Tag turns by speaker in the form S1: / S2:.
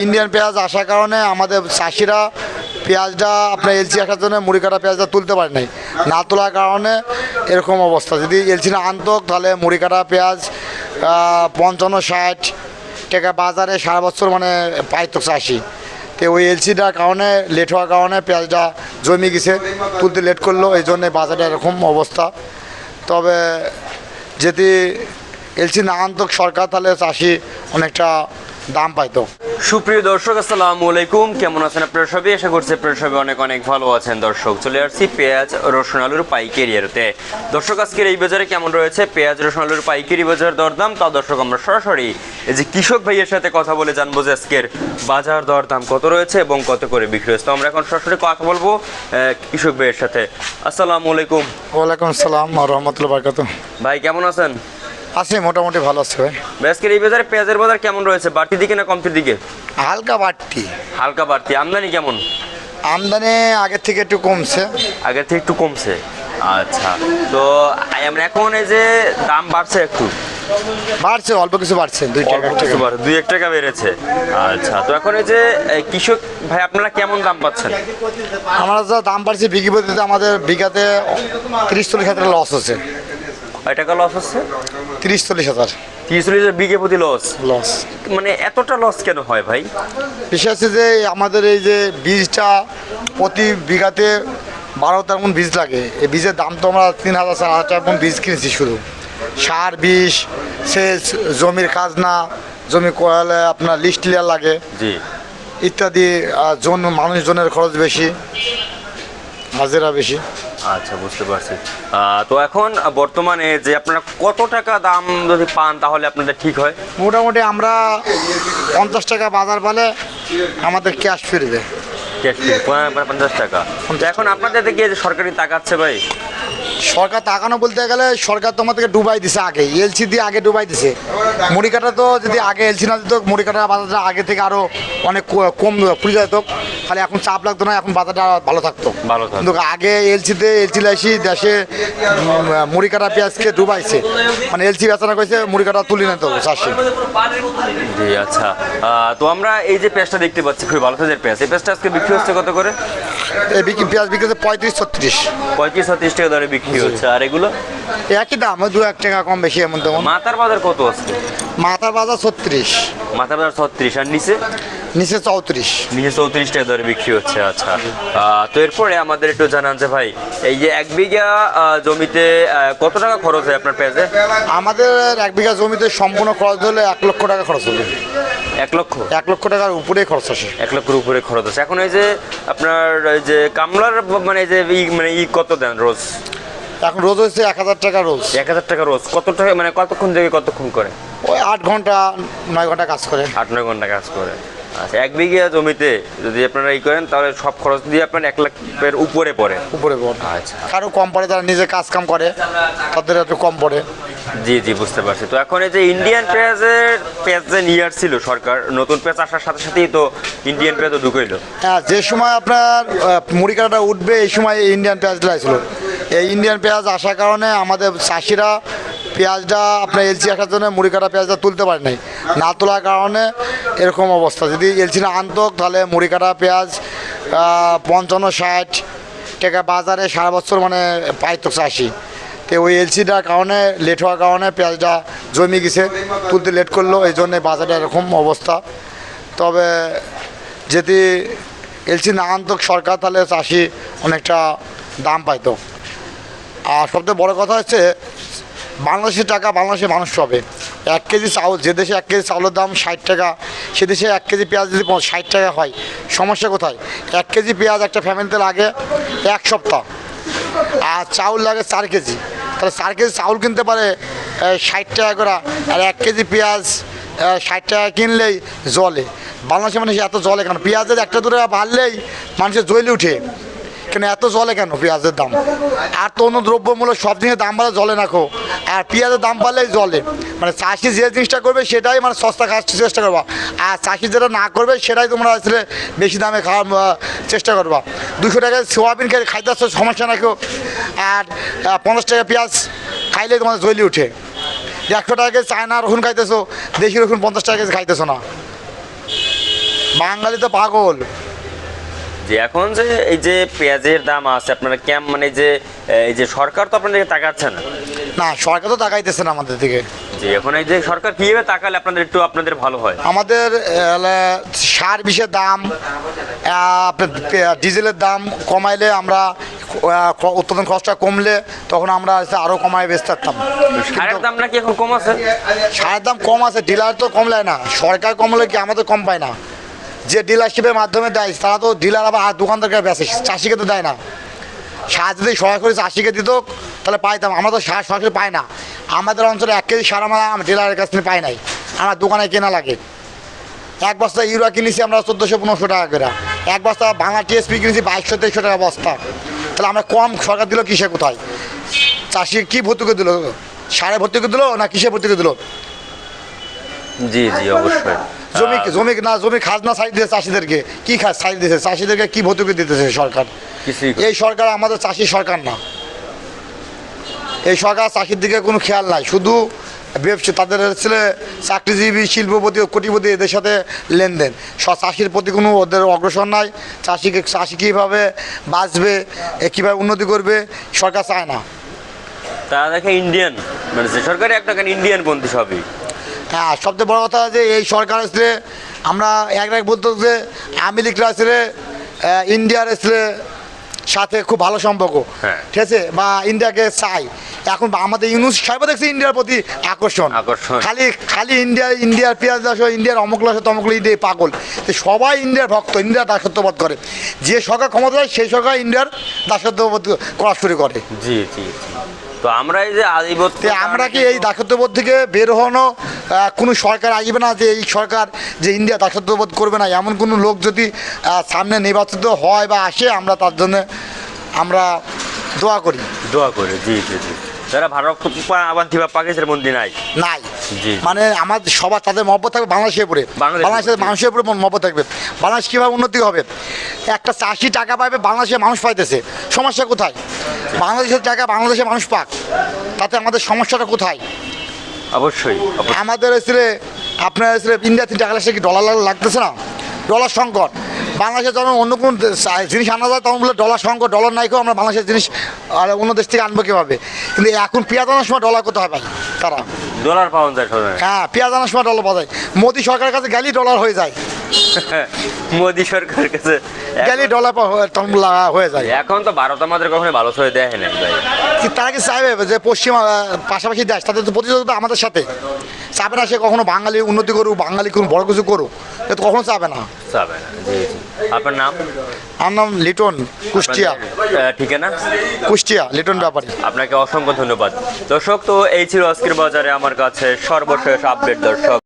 S1: Indian পেঁয়াজ আসার কারণে আমাদের চাষিরা পেঁয়াজটা আপনার এলসি আসার জন্য মুড়ি কাটা পেঁয়াজটা তুলতে পারে নাই, না তোলার কারণে এরকম অবস্থা। যদি এলসি না আনতো তাহলে মুড়ি কাটা পেঁয়াজ 55-60 টাকা বাজারে সারা বছর মানে পাইতো চাষি। তো ওই এলসিটার কারণে লেট হওয়ার কারণে পেঁয়াজটা জমে গেছে, তুলতে লেট করলো, এই জন্যে বাজারে এরকম অবস্থা। তবে যদি এলসি না আনতো সরকার তাহলে চাষি অনেকটা দাম পাইতো।
S2: সুপ্রিয় দর্শক, আসসালামু আলাইকুম। কেমন আছেন আপনারা সবাই? আশা করছি আপনারা সবাই অনেক অনেক ভালো আছেন। দর্শক, চলে আসছি পেঁয়াজ রসুন আলুর পাইকারি রেটে। দর্শক, আজকের এই বাজারে কেমন রয়েছে পেঁয়াজ রসুন আলুর পাইকারি বাজার দরদাম, তা দর্শক আমরা সরাসরি এই যে কৃষক ভাইয়ের সাথে কথা বলে জানবো যে আজকের বাজার দরদাম কত রয়েছে এবং কত করে বিক্রি হচ্ছে। তো আমরা এখন সরাসরি কথা বলবো কৃষক ভাইয়ের সাথে। আসসালামু আলাইকুম।
S1: ওয়ালাইকুম আসসালাম রহমতুল্লাহ বারাকাতুহু।
S2: ভাই কেমন আছেন?
S1: আছে, মোটামুটি ভালো আছে ভাই।
S2: আজকের এই বাজারে পেঁয়াজের বাজার কেমন রয়েছে? বাড়তি দিকে না কমতির দিকে?
S1: হালকা বাড়তি।
S2: হালকা বাড়তি। আমদানি কেমন?
S1: আমদানি আগের থেকে একটু কমছে।
S2: আগের থেকে একটু কমছে, আচ্ছা। তো আমরা এখন এই যে দাম বাড়ছে, একটু
S1: বাড়ছে, অল্প কিছু বাড়ছে,
S2: 2-1 টাকা বেড়েছে, আচ্ছা। তো এখন এই যে কৃষক ভাই আপনারা কেমন দাম পাচ্ছেন?
S1: আমরা যা দাম বাড়ছে বিঘি প্রতিতে আমাদের বিঘাতে 30-40 হাজার লস হচ্ছে।
S2: কয় টাকা লস হচ্ছে?
S1: 30-40 হাজার।
S2: 30-40 বিঘে প্রতি লস?
S1: লস
S2: মানে এতটা লস কেন হয় ভাই?
S1: বিশেষ যে আমাদের এই যে বীজটা প্রতি বিঘাতে 12 মন বীজ লাগে। এই বীজের দাম তো আমরা 3,000-4,000 টাকা মন বীজ কিনেছি। শুধু সার, বিষ, সেচ, জমির খাজনা, জমি কোয়ালে আপনার লিস্ট ক্লিয়ার লাগে,
S2: জি,
S1: ইত্যাদি। মানুষজনের খরচ বেশি, হাজিরা বেশি।
S2: আচ্ছা, বুঝতে পারছি। তো এখন বর্তমানে যে আপনারা কত টাকা দাম যদি পান তাহলে আপনাদের ঠিক হয়?
S1: মোটামুটি আমরা 50 টাকা বাজার পেলে আমাদের ক্যাশ ফিরবে।
S2: ক্যাশ ফি 50 টাকা। তো এখন আপনাদের দিকে যে সরকারি তাকাচ্ছে ভাই?
S1: সরকার তাকানো বলতে গেলে সরকার তো আমাদেরকে ডুবাই দিছে, আগে এলসি দিয়ে আগে ডুবাই দিছে। মুড়ি কাটা তো যদি আগে এলসি না দিত, মুড়ি কাটা বাজারটা আগে থেকে আরও অনেক কম খুলে যেত, তাহলে এখন চাপ লাগতো না, এখন বাজারটা ভালো থাকতো। কিন্তু আগে এলসি লাইসি দেশে মুড়ি কাটা পেঁয়াজকে ডুবাইছে, মানে এলসি বেচানা করেছে, মুড়ি কাটা তুলে নিত চাষি।
S2: জি, আচ্ছা। তো আমরা এই যে পেঁয়াজটা দেখতে পাচ্ছি, খুবই ভালো সাইজের পেঁয়াজ, এই পেঁয়াজটা আজকে বিক্রি হচ্ছে কত করে?
S1: এই পেঁয়াজ বিক্রি হচ্ছে 35-36।
S2: 35-36 টাকা দরে বিক্রি হচ্ছে। আর এগুলো
S1: একই দাম, 2-1 টাকা কম বেশি এমন তেমন।
S2: মাথার বাজার কত আছে?
S1: মাথার বাজার 36।
S2: মাথার বাজার 36। আর নিচে?
S1: নিচে 34।
S2: নিচে 34 টাকা দরে বিক্রি হচ্ছে, আচ্ছা। তো এরপরে আমাদের একটু জানান যে ভাই, এই যে 1 বিঘা জমিতে কত টাকা খরচ হয় আপনার পেঁয়াজে?
S1: আমাদের 1 বিঘা জমিতে সম্পূর্ণ খরচ হলে 1 লক্ষ টাকা খরচ হবে।
S2: 1 লক্ষ?
S1: 1 লক্ষ টাকার উপরে খরচ আসে।
S2: 1 লক্ষের উপরে খরচ আছে। এখন এই যে আপনার এই যে কামলার মানে যে কত দেন রোজ?
S1: এখন রোজ হচ্ছে 1000 টাকা রোজ।
S2: 1000 টাকা রোজ। কত টাকা মানে কতক্ষণ থেকে কতক্ষণ করে?
S1: ওই 8 ঘন্টা 9 ঘন্টা কাজ করে।
S2: 8-9 ঘন্টা কাজ করে, আচ্ছা। 1 বিঘা জমিতে যদি আপনারা করেন তাহলে সব খরচ দিয়ে আপনার 1 লাখের উপরে পড়ে। আচ্ছা।
S1: কারো কম পড়ে, যারা নিজে কাজ কাম করে তাদের একটু কম পড়ে।
S2: জি জি, বুঝতে পারছি। তো এখন এই যে ইন্ডিয়ান পেঁয়াজ যে নিয়ে আসছিল সরকার, নতুন পেঁয়াজ আসার সাথে সাথেই তো ইন্ডিয়ান পেঁয়াজও ঢুকাইলো।
S1: হ্যাঁ, যে সময় আপনার মুড়ি কাটাটা উঠবে এই সময় ইন্ডিয়ান পেঁয়াজ লাগাইছিল। এই ইন্ডিয়ান পেঁয়াজ আসার কারণে আমাদের চাষিরা পেঁয়াজটা আপনার এলসি আসার জন্য মুড়ি কাটা পেঁয়াজটা তুলতে পারে নাই, না তোলার কারণে এরকম অবস্থা। যদি এলসি না আনতো তাহলে মুড়ি কাটা পেঁয়াজ 55-60 টাকা বাজারে সারা বছর মানে পাইতো চাষি। তো ওই এলসিটার কারণে লেট হওয়ার কারণে পেঁয়াজটা জমে গেছে, তুলতে লেট করলো, এই জন্যে বাজারে এরকম অবস্থা। তবে যদি এলসি না আনতো সরকার তাহলে চাষি অনেকটা দাম পাইতো। আর সবথেকে বড় কথা হচ্ছে বাংলাদেশের টাকা বাংলাদেশের মানুষ পাবে। 1 কেজি চাউল, যে দেশে 1 কেজি চাউলের দাম 60 টাকা, সে দেশে 1 কেজি পেঁয়াজ যদি 60 টাকা হয়, সমস্যা কোথায়? 1 কেজি পেঁয়াজ একটা ফ্যামিলিতে লাগে 1 সপ্তাহ, আর চাউল লাগে 4 কেজি। তাহলে 4 কেজি চাউল কিনতে পারে 60 টাকা করে, আর 1 কেজি পেঁয়াজ 60 টাকা কিনলেই জলে। বাংলাদেশের মানুষ এত জলে কেন? পেঁয়াজের 1-2 টাকা বাড়লেই মানুষের জ্বলে উঠে, কেন এত জলে কেন পেঁয়াজের দাম? আর তো অন্য দ্রব্যমূল্য সব জিনিসের দাম বাড়লে জলে না খো, আর পেঁয়াজের দাম বাড়লেই জলে। মানে চাষি যে জিনিসটা করবে সেটাই মানে সস্তা খাওয়ার চেষ্টা করবা, আর চাষি যেটা না করবে সেটাই তোমরা আসলে বেশি দামে খাওয়ার চেষ্টা করবা। 200 টাকায় সোয়াবিন খাইতে আসছো, সমস্যা না কেউ, আর 50 টাকা পেঁয়াজ খাইলে তোমাদের জ্বলি উঠে। 100 টাকা চায়না রসুন খাইতেছো, দেশি রসুন 50 টাকা খাইতেছো না। বাঙালি তো পাগল।
S2: যে এখন যে এই যে পেঁয়াজের দাম আছে আপনারা মানে যে এই যে সরকার তো আপনাদেরকে তাকাচ্ছে না।
S1: না, সরকার তো তাকাইতেছে না আমাদের দিকে।
S2: যে এখন এই যে সরকার কিভাবে তাকালে আপনাদের ভালো হয়?
S1: আমাদের সার বিষের দাম, আপনার ডিজেলের দাম কমাইলে আমরা উৎপাদন খরচটা কমলে তখন আমরা আরও কমায় বেচতে পারতাম।
S2: সারের দাম নাকি এখন কম আছে?
S1: সারের দাম কম আছে, ডিলার তো কমলায় না, সরকার কমলে কি আমাদের কম পায় না? যে ডিলারশিপের মাধ্যমে দেয় তারা তো ডিলার আবার দোকানদারকে বেচে, চাষিকে তো দেয় না। সার যদি সরাসরি চাষিকে দিত তাহলে পাইতাম, আমরা তো সার সরাসরি পাই না। আমাদের অঞ্চলে 1 কেজি সার আমরা ডিলারের কাছ থেকে পাই নাই, আমার দোকানে কেনা লাগে। এক বস্তা ইউরিয়া কিনেছি আমরা 1400-1500 টাকা করে, এক বস্তা বাংলা টিএসপি কিনেছি 2200-2300 টাকা বস্তা। তাহলে আমরা কম সরকার দিল কিসে, কোথায়? চাষি কি ভর্তুকি দিল? সারে ভর্তুকি দিল না কিসে ভর্তুকি দিল?
S2: জি জি অবশ্যই।
S1: জমি খাজনা সাইড দিয়েছে চাষিদেরকে, কি সাইড দিয়েছে চাষিদেরকে, কি ভর্তুকি দিতেছে সরকার? এই সরকার আমাদের চাষির সরকার না। এই সরকার চাষির দিকে কোনো খেয়াল নাই, শুধু ব্যবসা, তাদের হচ্ছে চাকরিজীবী, শিল্পপতি, কোটিপতি, এদের সাথে লেনদেন। চাষির প্রতি কোনো ওদের অগ্রসর নাই। চাষি কীভাবে বাঁচবে, কীভাবে উন্নতি করবে সরকার চায় না।
S2: তা দেখে ইন্ডিয়ান, মানে যে সরকারি একটা ইন্ডিয়ান পন্থী সবই।
S1: হ্যাঁ, সবচেয়ে বড় কথা যে এই সরকার আসলে আমরা এক বলতো যে আওয়ামী লীগরা আসলে ইন্ডিয়ার আসলে সাথে খুব ভালো সম্পর্ক, ঠিক আছে, বা ইন্ডিয়াকে চাই। এখন আমাদের ইউনুস সাহেব দেখছি ইন্ডিয়ার প্রতি আকর্ষণ, খালি ইন্ডিয়ার পেঁয়াজ লাস, ইন্ডিয়ার অমুক লাস, তমুক ইন্ডিয়া পাগল। তো সবাই ইন্ডিয়ার ভক্ত, ইন্ডিয়ার দাসত্ববোধ করে। যে সরকার ক্ষমতা হয় সেই সরকার ইন্ডিয়ার দাসত্ববোধ করা শুরু করে।
S2: জি জি। তো আমরা এই যে
S1: আমরা কি এই দাসত্ববোধ থেকে বের হনো, কোনো সরকার আসবে না যে এই সরকার যে ইন্ডিয়া দাসত্ববোধ করবে না, এমন কোনো লোক যদি সামনে নির্বাচিত হয় বা আসে, আমরা তার জন্য আমরা দোয়া করি।
S2: জি জি জি। যারা ভারত বা পাকিস্তানের মন্দির নাই,
S1: মানে আমার সবার তাদের মহব্বত থাকবে বাংলাদেশের উপরে, বাংলাদেশের মানুষের উপরে মহব্বত থাকবে। বাংলাদেশ কীভাবে উন্নতি হবে? একটা চাষি টাকা পাবে, বাংলাদেশের মানুষ পাইতেছে, সমস্যা কোথায়? বাংলাদেশের টাকা বাংলাদেশের মানুষ পাক, তাতে আমাদের সমস্যাটা কোথায়?
S2: অবশ্যই
S1: আমাদের আপনার ইন্ডিয়া 3 টাকা লাগছে, কি ডলার লাগতেছে না? ডলার সংকট। বাংলাদেশে যখন অন্য কোনো জিনিস আনা যায় তখন বলে ডলার সংকট, ডলার নাই, আমরা বাংলাদেশের জিনিস আর অন্য দেশ থেকে আনবো কীভাবে? কিন্তু এখন পেঁয়াজ আনার সময় ডলার কোথায় পাই তারা?
S2: ডলার পাওয়া যায়।
S1: হ্যাঁ, পেঁয়াজ আনার সময় ডলার পাওয়া যায়। মোদি সরকারের কাছে গেলেই ডলার হয়ে যায়,
S2: মোদি সরকারের কাছে
S1: গেলেই ডলার হয়ে যায়।
S2: এখন তো ভারত আমাদের কখনো ভালো করে দেয় না।
S1: তারা কি চাইবে যে পশ্চিমা পাশাপাশি দেশ, তাদের তো প্রতিযোগিতা আমাদের সাথে চাবে না। সে কখনো বাঙালি উন্নতি করুক, বাঙালি কোনো বড় কিছু করুক, এ তো কখনো চাবে না।
S2: আপনার নাম?
S1: আমার নাম লিটন, কুষ্টিয়া।
S2: ঠিকানা?
S1: কুষ্টিয়া, লিটন ব্যাপারী।
S2: আপনাকে অসংখ্য ধন্যবাদ। দর্শক, তো এই ছিল আজকের বাজারে আমার কাছে সর্বশেষ আপডেট। দর্শক।